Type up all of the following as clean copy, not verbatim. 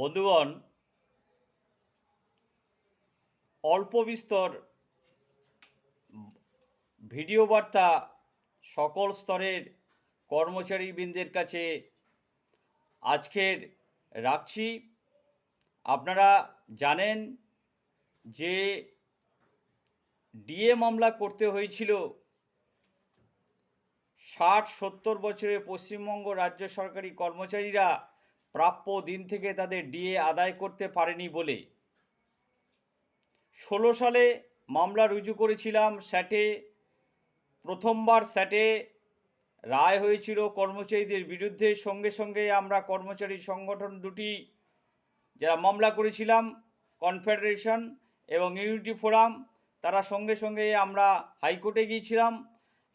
বন্ধুগণ, অল্প বিস্তর ভিডিও বার্তা সকল স্তরের কর্মচারীবৃন্দের কাছে আজকের রাখছি। আপনারা জানেন যে ডিএ মামলা করতে হয়েছিল 60-70 বছরে পশ্চিমবঙ্গ রাজ্য সরকারি কর্মচারীরা প্রাপ্য দিন থেকে তাদের ডিএ আদায় করতে পারেনি বলে 16 সালে মামলা রুজু করেছিলাম স্যাটে। প্রথমবার স্যাটে রায় হয়েছিল কর্মচারীদের বিরুদ্ধে। সঙ্গে সঙ্গে আমরা কর্মচারী সংগঠন দুটি যারা মামলা করেছিলাম, কনফেডারেশন এবং ইউনিটি ফোরাম, তারা সঙ্গে সঙ্গে আমরা হাইকোর্টে গিয়েছিলাম।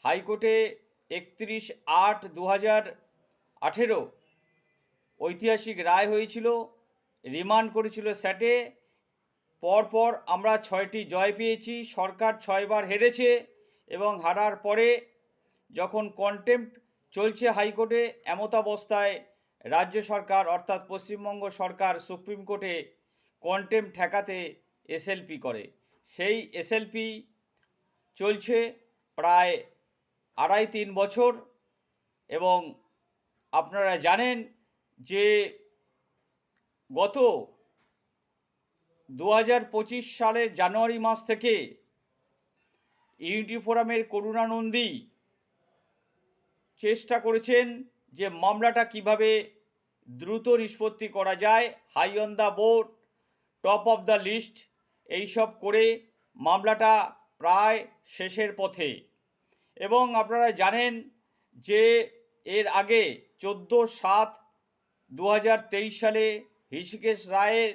হাইকোর্টে 31/8/2018 ঐতিহাসিক রায় হয়েছিল, রিমান্ড করেছিল স্যাটে। পরপর আমরা 6টি জয় পেয়েছি। সরকার 6বার হেরেছে এবং হারার পরে যখন কন্টেম্প্ট চলছে হাইকোর্টে, এমতাবস্থায় রাজ্য সরকার অর্থাৎ পশ্চিমবঙ্গ সরকার সুপ্রিম কোর্টে কন্টেম্প্ট ঠেকাতে এসএলপি করে। সেই এসএলপি চলছে প্রায় 2.5-3 বছর। এবং আপনারা জানেন যে গত 2025 সালের জানুয়ারি মাস থেকে ইউনিটি ফোরামের করুণানন্দী চেষ্টা করেছেন যে মামলাটা কিভাবে দ্রুত নিষ্পত্তি করা যায়, high on the board, top of the list, এইসব করে মামলাটা প্রায় শেষের পথে। এবং আপনারা জানেন যে এর আগে 14/7/2023 সালে হৃষিকেশ রায়ের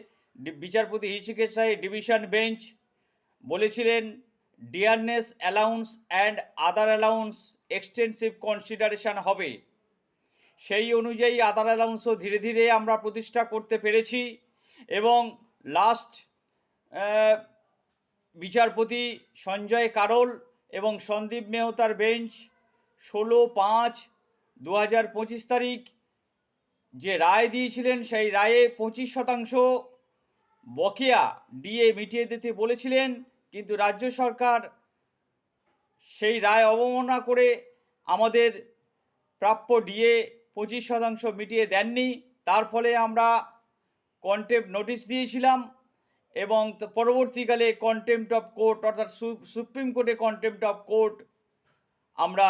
বিচারপতি হৃষিকেশ রায়ের ডিভিশন বেঞ্চ বলেছিলেন dearness allowance and other allowance extensive consideration হবে। সেই অনুযায়ী আদার অ্যালাউন্সও ধীরে ধীরে আমরা প্রতিষ্ঠা করতে পেরেছি। এবং লাস্ট বিচারপতি সঞ্জয় কারোল এবং সন্দীপ মেহতার বেঞ্চ 16/5/2025 তারিখ যে রায় দিয়েছিলেন, সেই রায়ে 25% বকেয়া ডিএ মিটিয়ে দিতে বলেছিলেন, কিন্তু রাজ্য সরকার সেই রায় অবমাননা করে আমাদের প্রাপ্য ডিএ 25% মিটিয়ে দেননি। তার ফলে আমরা কন্টেম্প্ট নোটিশ দিয়েছিলাম এবং পরবর্তীকালে কন্টেম্প্ট অফ কোর্ট অর্থাৎ সুপ্রিম কোর্টে কন্টেম্প্ট অফ কোর্ট আমরা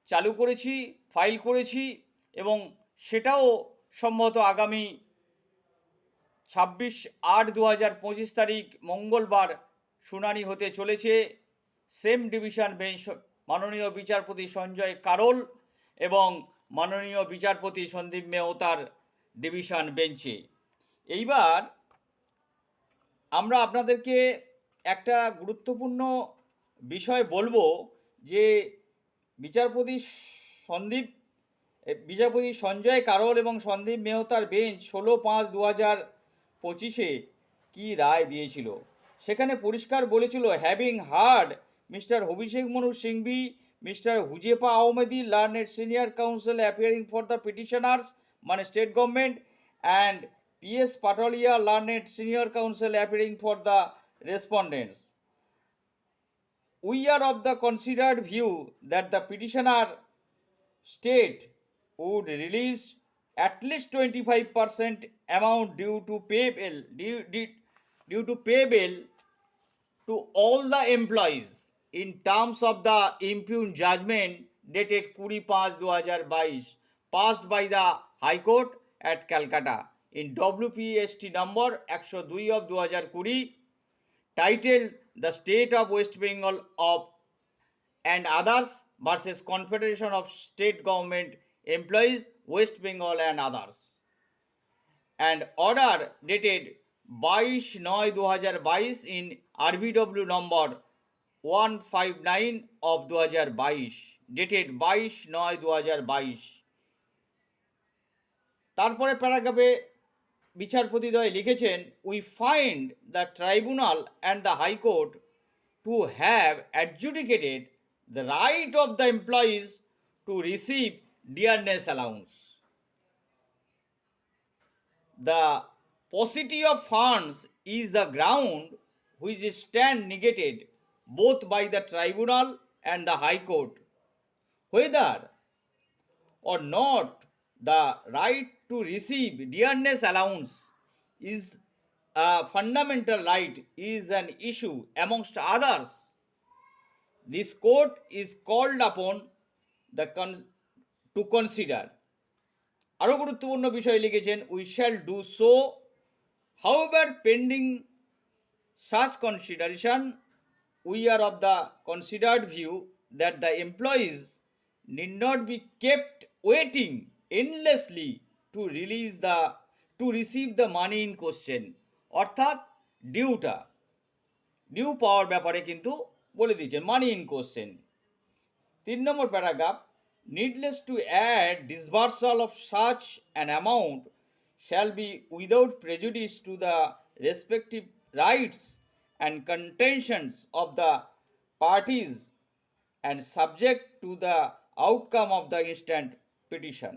চালু করেছি, ফাইল করেছি এবং সেটাও সম্ভবত আগামী 26/8/2025 তারিখ মঙ্গলবার শুনানি হতে চলেছে সেম ডিভিশন বেঞ্চ, মাননীয় বিচারপতি সঞ্জয় কারোল এবং মাননীয় বিচারপতি সন্দীপ মেহতার ডিভিশন বেঞ্চে। এইবার আমরা আপনাদেরকে একটা গুরুত্বপূর্ণ বিষয় বলবো যে বিচারপতি সঞ্জয় কারোল এবং সন্দীপ মেহতার বেঞ্চ 16/5/2025 কি রায় দিয়েছিল। সেখানে পরিষ্কার বলেছিল, having heard mister Abhishek Manu Singhvi, mister Huzefa Ahmadi, learned senior counsel appearing for the petitioners মানে state government, and PS Patolia, learned senior counsel appearing for the respondents, we are of the considered view that the petitioner state would release at least 25% amount due to payable to all the employees in terms of the impugned judgment dated 20/5/2022 passed by the High Court at Calcutta in WPST number 102/2020 titled The State of West Bengal of and Others versus Confederation of State Government Employees West Bengal and Others, and order dated 22/9/2022 in RBW number 159/2022 dated 22/9/2022। তারপরে প্যারাগ্রাফে বিচারপতিদ্বয় লিখেছেন, we find the tribunal and the high court to have adjudicated the right of the employees to receive dearness allowance. The paucity of funds is the ground which stand negated both by the tribunal and the High Court, whether or not the right to receive dearness allowance is a fundamental right is an issue amongst others. This court is called upon the to consider. আরও গুরুত্বপূর্ণ বিষয় লিখেছেন, we shall do so, however pending such consideration, we are of the considered view that the employees need not be kept waiting endlessly to receive the money in question. অর্থাৎ due পাওয়ার ব্যাপারে কিন্তু বলে দিয়েছেন, মানি ইন কোশ্চেন। 3 নম্বর paragraph, needless to add disbursal of such an amount shall be without prejudice to the respective rights and contentions of the parties and subject to the outcome of the instant petition.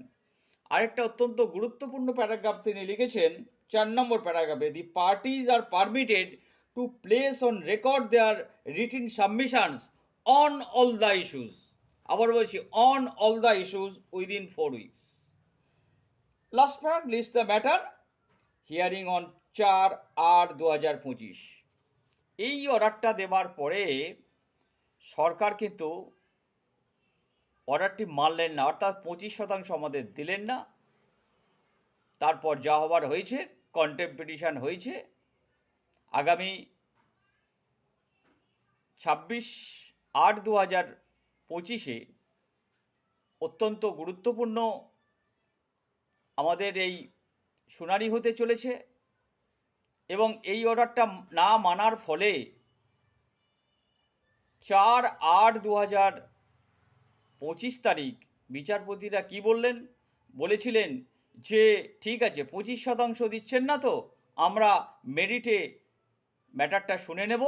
আরেকটা অত্যন্ত গুরুত্বপূর্ণ paragraph তিনি লিখেছেন 4 নম্বর প্যারাগ্রাফে, the parties are permitted to place on record their written submissions on all the issues. আবার বলছি, on all the issues within 4 weeks. Last paragraph lists the matter hearing on 4/8/2025. এই অর্ডারটা দেওয়ার পরে সরকার কিন্তু অর্ডারটি মানলেন না, অর্থাৎ 25% আমাদের দিলেন না। তারপর যা হবার হয়েছে, কন্টেম্প পিটিশন হয়েছে। আগামী 26/8/2025 অত্যন্ত গুরুত্বপূর্ণ আমাদের এই শুনানি হতে চলেছে এবং এই অর্ডারটা না মানার ফলে 4/8/2025 তারিখ বিচারপতিরা কি বললেন, বলেছিলেন যে ঠিক আছে 25% দিচ্ছেন না তো আমরা মেরিটে ম্যাটারটা শুনে নেব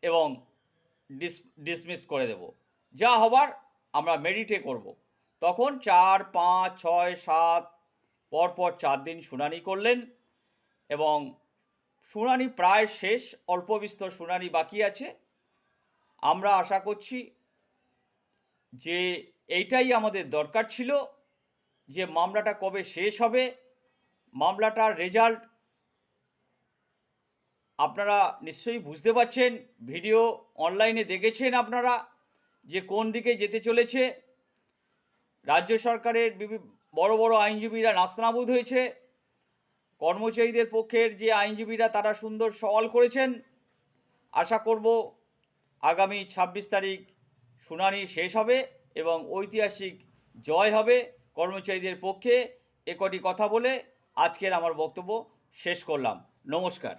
এবং ডিসমিস করে দেব, যা হবার আমরা মেরিটে করব। তখন 4, 5, 6, 7 পরপর 4 দিন শুনানি করলেন এবং শুনানি প্রায় শেষ, অল্প বিস্তর শুনানি বাকি আছে। আমরা আশা করছি যে এইটাই আমাদের দরকার ছিল, যে মামলাটা কবে শেষ হবে। মামলাটার রেজাল্ট আপনারা নিশ্চয়ই বুঝতে পারছেন, ভিডিও অনলাইনে দেখেছেন আপনারা যে কোন দিকে যেতে চলেছে। রাজ্য সরকারের বড় বড় আইনজীবীরা নাস্তানাবুদ হয়েছে। কর্মচারীদের পক্ষের যে আইনজীবীরা তারা সুন্দর সওয়াল করেছেন। আশা করব আগামী 26 তারিখ শুনানি শেষ হবে এবং ঐতিহাসিক জয় হবে কর্মচারীদের পক্ষে। এ কটি কথা বলে আজকের আমার বক্তব্য শেষ করলাম। নমস্কার।